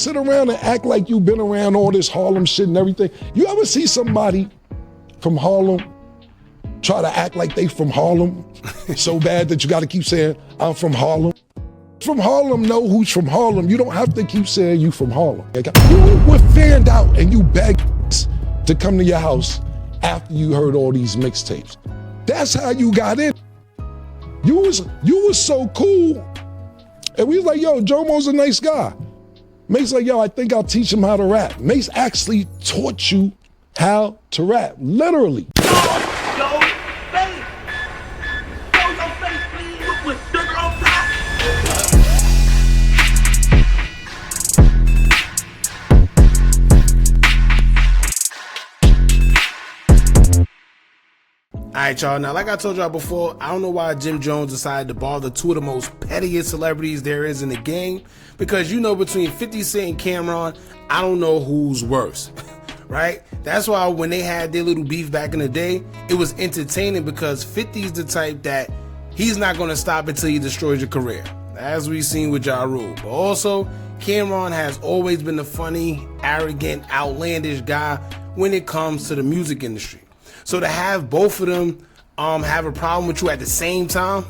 sit around and act like you've been around all this Harlem shit and everything? You ever see somebody from Harlem try to act like they from Harlem so bad that you got to keep saying, I'm from Harlem? From Harlem, know who's from Harlem. You don't have to keep saying you from Harlem. You were fanned out and you begged to come to your house after you heard all these mixtapes. That's how you got in. You was so cool. And we was like, yo, Jomo's a nice guy. Mace like, yo, I think I'll teach him how to rap. Mace actually taught you how to rap, literally. Alright, y'all. Now, like I told y'all before, I don't know why Jim Jones decided to bother two of the most pettiest celebrities there is in the game. Because, you know, between 50 Cent and Camron, I don't know who's worse. Right? That's why when they had their little beef back in the day, it was entertaining because 50's the type that he's not going to stop until he destroys your career. As we've seen with Ja Rule. But also, Camron has always been the funny, arrogant, outlandish guy when it comes to the music industry. So to have both of them have a problem with you at the same time,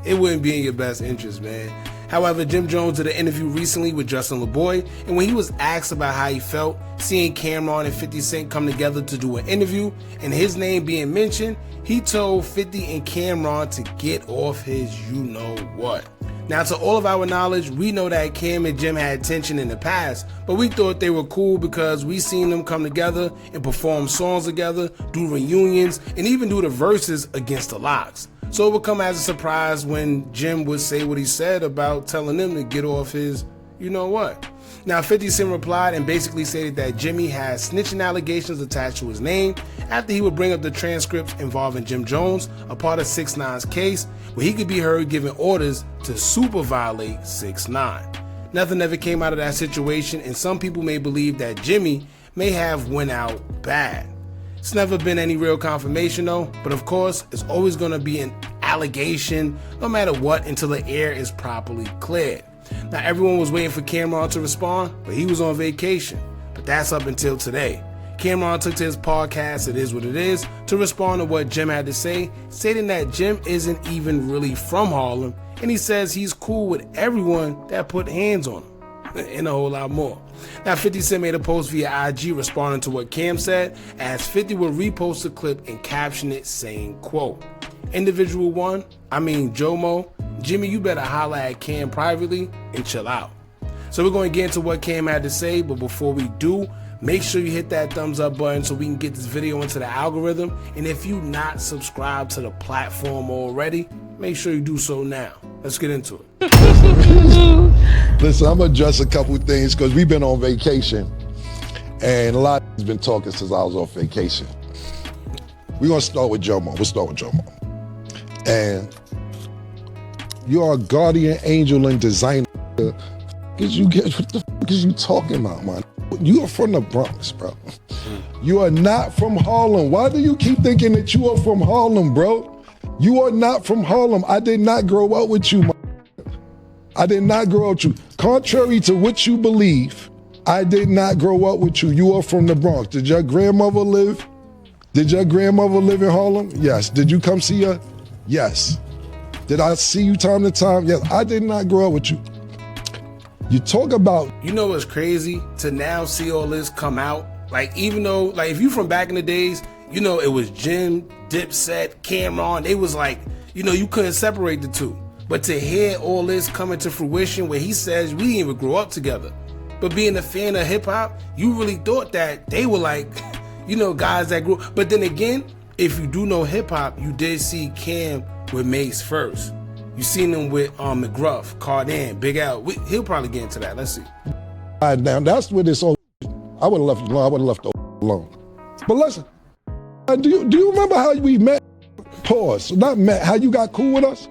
it wouldn't be in your best interest, man. However, Jim Jones did an interview recently with Justin LeBoy, and when he was asked about how he felt seeing Camron and 50 Cent come together to do an interview and his name being mentioned, he told 50 and Camron to get off his you-know-what. Now, to all of our knowledge, we know that Cam and Jim had tension in the past, but we thought they were cool because we seen them come together and perform songs together, do reunions, and even do the verses against the Locks. So it would come as a surprise when Jim would say what he said about telling them to get off his you-know-what. Now, 50 Cent replied and basically stated that Jimmy had snitching allegations attached to his name after he would bring up the transcripts involving Jim Jones, a part of 6ix9ine's case, where he could be heard giving orders to super violate 6ix9ine. Nothing ever came out of that situation, and some people may believe that Jimmy may have went out bad. It's never been any real confirmation though, but of course, it's always going to be an allegation no matter what until the air is properly cleared. Now, everyone was waiting for Camron to respond, but he was on vacation. But that's up until today. Camron took to his podcast, It Is What It Is, to respond to what Jim had to say, stating that Jim isn't even really from Harlem, and he says he's cool with everyone that put hands on him, and a whole lot more. Now, 50 Cent made a post via IG responding to what Cam said, as 50 would repost the clip and caption it saying, quote, "Individual one, I mean Jomo, Jimmy, you better holla at Cam privately and chill out." So we're going to get into what Cam had to say, but before we do, make sure you hit that thumbs up button so we can get this video into the algorithm. And if you're not subscribed to the platform already, make sure you do so now. Let's get into it. Listen, I'm going to address a couple things because we've been on vacation and a lot has been talking since I was on vacation. We're going to start with Jomo. We'll start with Jomo. And you are a guardian angel and designer. What the fuck is you talking about, man? You are from the Bronx, bro. You are not from Harlem. Why do you keep thinking that you are from Harlem, bro? You are not from Harlem. I did not grow up with you, man. I did not grow up with you. Contrary to what you believe, I did not grow up with you. You are from the Bronx. Did your grandmother live? Did your grandmother live in Harlem? Yes. Did you come see her? Yes. Did I see you time to time? Yes. I did not grow up with you. You talk about... You know what's crazy? To now see all this come out. Like, even though, like, if you from back in the days, you know, it was Jim, Dipset, Camron. They was like, you know, you couldn't separate the two. But to hear all this coming to fruition where he says we didn't even grow up together. But being a fan of hip hop, you really thought that they were like, you know, guys that grew. But then again, if you do know hip hop, you did see Cam with Mase first. You seen him with McGruff, Cardan, Big L. He'll probably get into that. Let's see. Now that's where this all. I would have left it alone. I would have left it alone. But listen, do you remember how we met? Pause. Not met. How you got cool with us?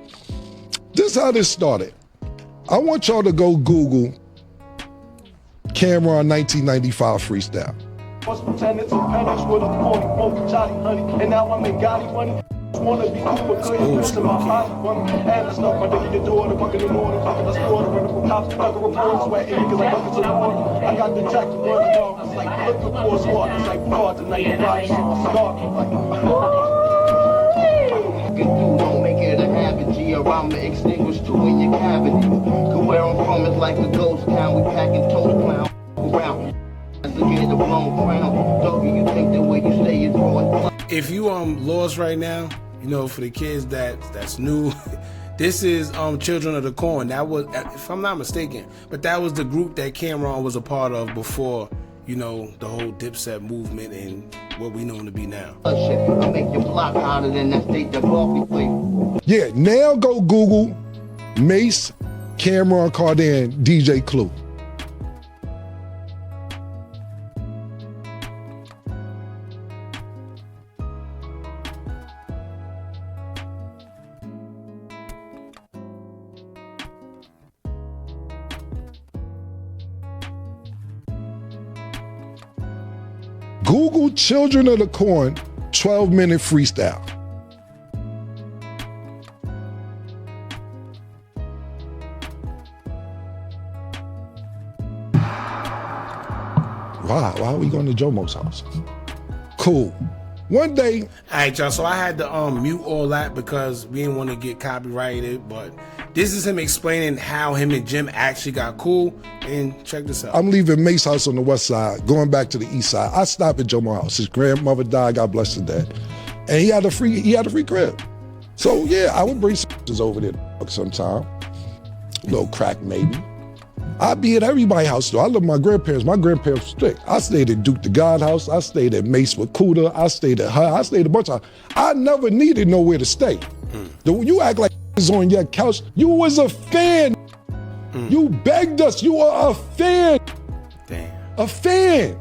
This is how this started. I want y'all to go Google Camron 1995 freestyle. Wanna be cool, but couldn't listen my life. And it's not my nigga, your daughter, fucking in the morning, fucking the slaughter, running from cops, fucking reports, sweating niggas like buckets of water. I got the jacket running off, it's like looking for a squad, it's like hard tonight, you rock, shit, my scarf, You don't make it a habit, G, or I'ma extinguish two in your cavity. Cause where I'm from is like a ghost town, we packing total clown around. As a kid, the blown crown, doggy, you think the way you stay is growing. If you lost right now, you know, for the kids that's new, this is Children of the Corn. That was, if I'm not mistaken, but that was the group that Camron was a part of before, you know, the whole Dipset movement and what we know him to be now. I make your block hotter than that state that coffee flavor. Yeah, now go Google Mase, Camron, Cardan, DJ Clue. Google Children of the Corn 12-minute freestyle. Why are we going to Jomo's house? Cool. One day. All right, y'all. So I had to mute all that because we didn't want to get copyrighted. But this is him explaining how him and Jim actually got cool. And check this out. I'm leaving Mace house on the west side, going back to the east side. I stopped at Jomo's house. His grandmother died, God bless her dad, and he had a free crib. So yeah, I would bring some over there sometime. A little crack maybe. I'd be at everybody's house though. I love my grandparents. My grandparents were strict. I stayed at Duke the God house. I stayed at Mace with Cuda. I stayed at her. I stayed a bunch of. I never needed nowhere to stay. You act like was on your couch. You was a fan. You begged us. You were a fan. Damn. A fan.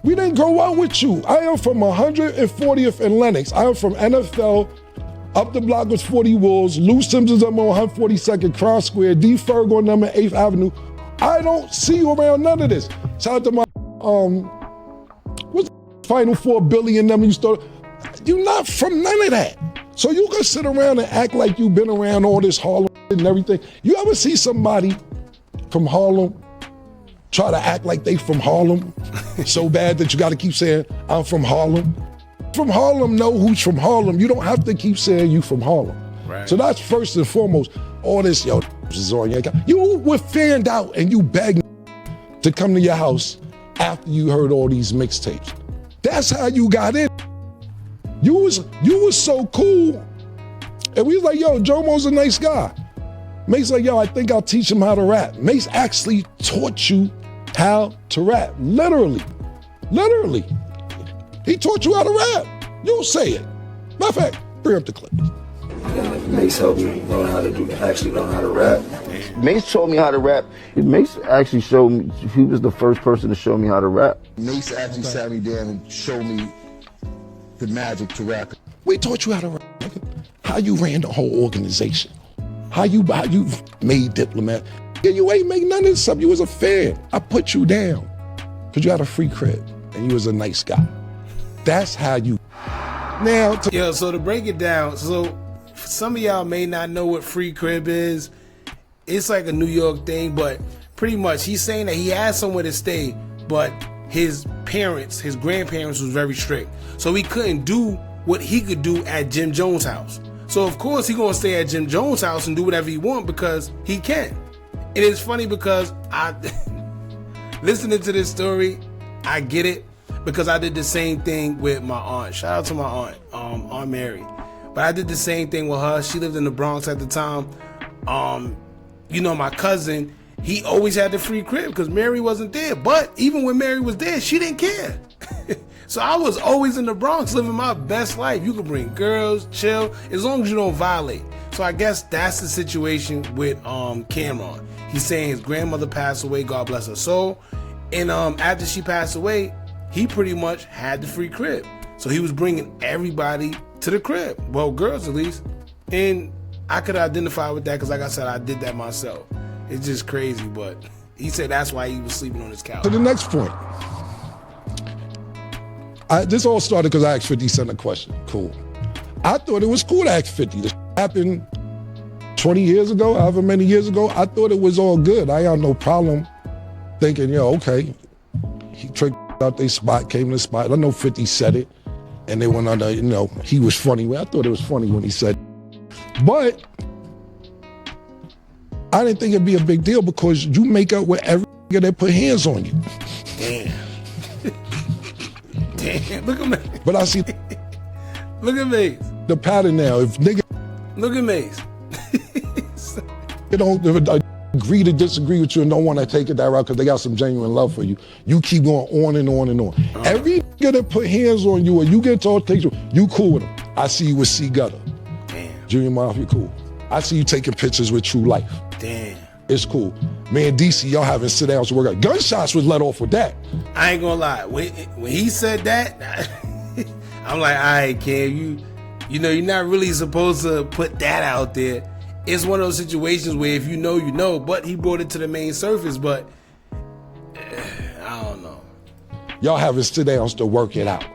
We didn't grow up with you. I am from 140th and Lenox. I am from NFL. Up the block was 40 Wolves. Lou Simpson's on 142nd Cross Square. D. Ferg on number 8th Avenue. I don't see you around none of this. Shout out to my what's the Final Four Billy and them you started. You're not from none of that. So you can sit around and act like you've been around all this Harlem and everything. You ever see somebody from Harlem try to act like they from Harlem so bad that you gotta keep saying, I'm from Harlem? From Harlem, know who's from Harlem. You don't have to keep saying you from Harlem. Right. So that's first and foremost. All this, yo, is on your account. You were fanned out and you begged to come to your house after you heard all these mixtapes. That's how you got in. You was so cool. And we was like, yo, Jomo's a nice guy. Mace like, yo, I think I'll teach him how to rap. Mace actually taught you how to rap. Literally. He taught you how to rap. You'll say it. Matter of fact, bring up the clip. Mace helped me actually learn how to rap. Mace taught me how to rap. Mace actually showed me, he was the first person to show me how to rap. Mace actually sat me down and showed me the magic to rap. We taught you how to rap, nigga. How you ran the whole organization. How you made Diplomat. Yeah, you ain't make none of this stuff. You was a fan. I put you down because you had a free crib and you was a nice guy. That's how you. Now, Yo, so to break it down, so some of y'all may not know what free crib is. It's like a New York thing, but pretty much he's saying that he has somewhere to stay, but his grandparents was very strict. So he couldn't do what he could do at Jim Jones' house. So of course he gonna stay at Jim Jones' house and do whatever he want because he can. And it's funny because I listening to this story, I get it because I did the same thing with my aunt. Shout out to my aunt, Aunt Mary. But I did the same thing with her. She lived in the Bronx at the time. You know, my cousin, he always had the free crib because Mary wasn't there. But even when Mary was there, she didn't care. So I was always in the Bronx living my best life. You could bring girls, chill, as long as you don't violate. So I guess that's the situation with Camron. He's saying his grandmother passed away, God bless her soul. And after she passed away, he pretty much had the free crib. So he was bringing everybody to the crib. Well, girls at least. And I could identify with that because like I said, I did that myself. It's just crazy, but he said that's why he was sleeping on his couch. to the next point. This all started because I asked 50 Cent a question. Cool. I thought it was cool to ask 50. This happened 20 years ago, however many years ago. I thought it was all good. I had no problem thinking, yo, okay, he tricked out their spot, came to the spot. I know 50 said it, and they went under, you know, he was funny. I thought it was funny when he said it. But I didn't think it'd be a big deal because you make up with every nigga that put hands on you. Damn. Damn, look at me. But I see Look at me. the pattern now. If niggas Look at me. don't agree to disagree with you and don't want to take it that route because they got some genuine love for you, you keep going on and on and on. Every nigga that put hands on you or you get told takes you cool with them. I see you with C Gutter. Damn. Junior Mafia, cool. I see you taking pictures with True Life. Damn. It's cool. Me and DC, y'all having sit downs to work out. Gunshots was let off with that. I ain't gonna lie. When he said that, I'm like, all right, Cam, you know, you're not really supposed to put that out there. It's one of those situations where if you know, you know. But he brought it to the main surface. But I don't know. Y'all having sit downs to work it out.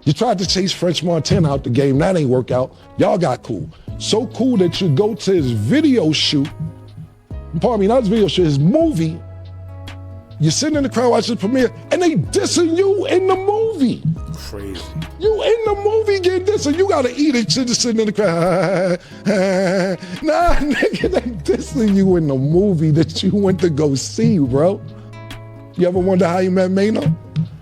You tried to chase French Montana out the game. That ain't work out. Y'all got cool. So cool that you go to his video shoot. Pardon me, not his video shoot, his movie. You're sitting in the crowd watching the premiere, and they dissing you in the movie. Crazy. You in the movie getting dissing. You gotta eat it. Shit, just sitting in the crowd. Nah, nigga, they dissing you in the movie that you went to go see, bro. You ever wonder how you met Mano?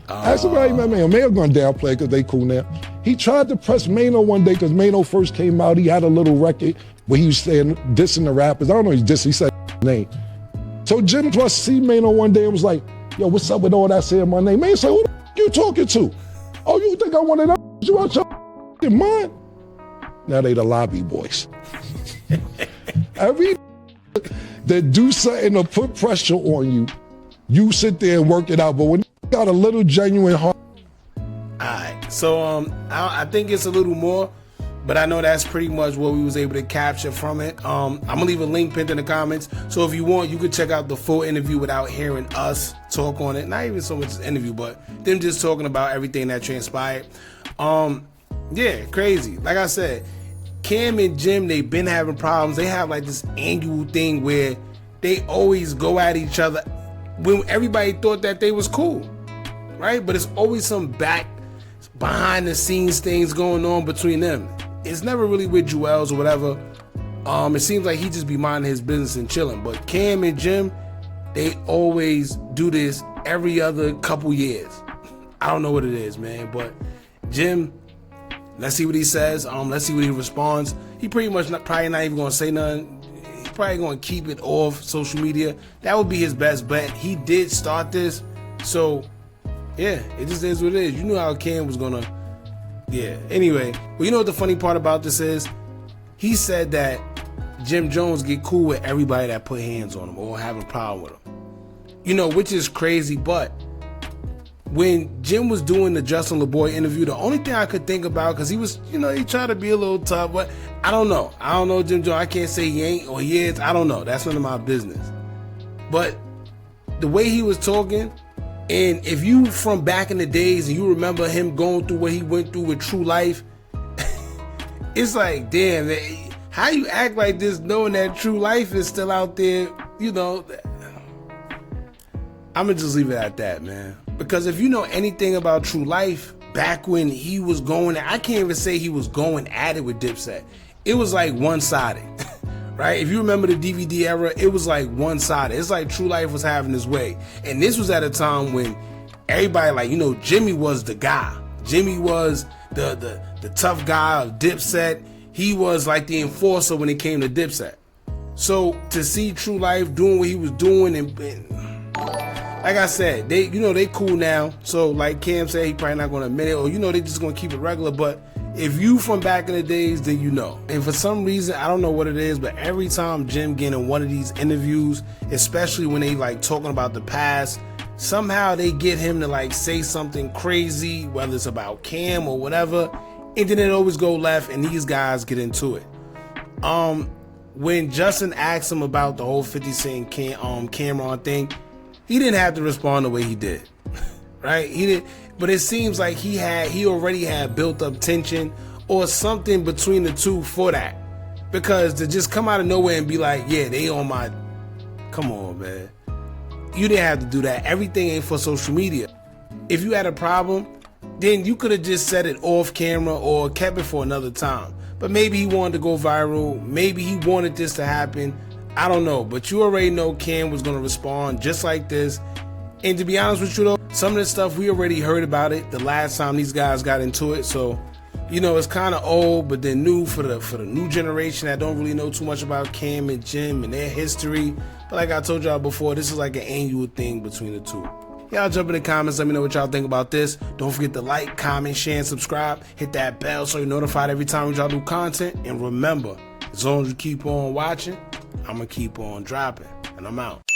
Ask him how he met Mano. Mano gonna downplay because they cool now. He tried to press Mano one day because Mano first came out. He had a little record where he was saying, dissing the rappers. I don't know, he's dissing. He said name. So Jim Plus see Mano one day and was like, yo, what's up with all that saying my name? Man said, who the you talking to? Oh, you think I wanted that? You out your mind? Now they the lobby boys. Every that do something to put pressure on you, you sit there and work it out. But when you got a little genuine heart. Alright, so I think it's a little more, but I know that's pretty much what we was able to capture from it. I'm gonna leave a link pinned in the comments, so if you want, you could check out the full interview without hearing us talk on it. Not even so much as interview, but them just talking about everything that transpired. Yeah, crazy. Like I said, Cam and Jim, they've been having problems. They have like this annual thing where they always go at each other when everybody thought that they was cool, right? But it's always some behind the scenes things going on between them. It's never really with Jewels or whatever. It seems like he just be minding his business and chilling. But Cam and Jim, they always do this every other couple years. I don't know what it is, man. But Jim, let's see what he says. Let's see what he responds. He pretty much probably not even gonna say nothing. He's probably gonna keep it off social media. That would be his best bet. He did start this, so yeah, it just is what it is. You knew how Cam was gonna. Yeah. Anyway, well, you know what the funny part about this is? He said that Jim Jones get cool with everybody that put hands on him or have a problem with him. You know, which is crazy. But when Jim was doing the Justin LeBoy interview, the only thing I could think about, because he was, you know, he tried to be a little tough, but I don't know. I don't know Jim Jones. I can't say he ain't or he is. I don't know. That's none of my business. But the way he was talking. And if you from back in the days and you remember him going through what he went through with True Life, it's like, damn, man, how you act like this knowing that True Life is still out there, you know? I'm going to just leave it at that, man. Because if you know anything about True Life, back when he was going, I can't even say he was going at it with Dipset. It was like one-sided. Right? If you remember the DVD era, it was like one-sided. It's like True Life was having his way. And this was at a time when everybody, like, you know, Jimmy was the guy. Jimmy was the tough guy of Dipset. He was like the enforcer when it came to Dipset. So to see True Life doing what he was doing, and like I said, they cool now. So like Cam said, he probably not gonna admit it, or you know, they just gonna keep it regular. But if you from back in the days, then you know. And for some reason, I don't know what it is, but every time Jim get in one of these interviews, especially when they like talking about the past, somehow they get him to like say something crazy, whether it's about Cam or whatever, and then it always go left, and these guys get into it. When Justin asked him about the whole 50 Cent Camron thing, he didn't have to respond the way he did. right? He did, but it seems like he already had built up tension or something between the two for that. Because to just come out of nowhere and be like, yeah, they on my, come on, man. You didn't have to do that. Everything ain't for social media. If you had a problem, then you could have just said it off camera or kept it for another time. But maybe he wanted to go viral. Maybe he wanted this to happen. I don't know. But you already know Cam was going to respond just like this. And to be honest with you, though, some of this stuff, we already heard about it the last time these guys got into it. So, you know, it's kind of old, but they're new for the new generation that don't really know too much about Cam and Jim and their history. But like I told y'all before, this is like an annual thing between the two. Y'all jump in the comments, let me know what y'all think about this. Don't forget to like, comment, share, and subscribe. Hit that bell so you're notified every time we drop new content. And remember, as long as you keep on watching, I'm going to keep on dropping. And I'm out.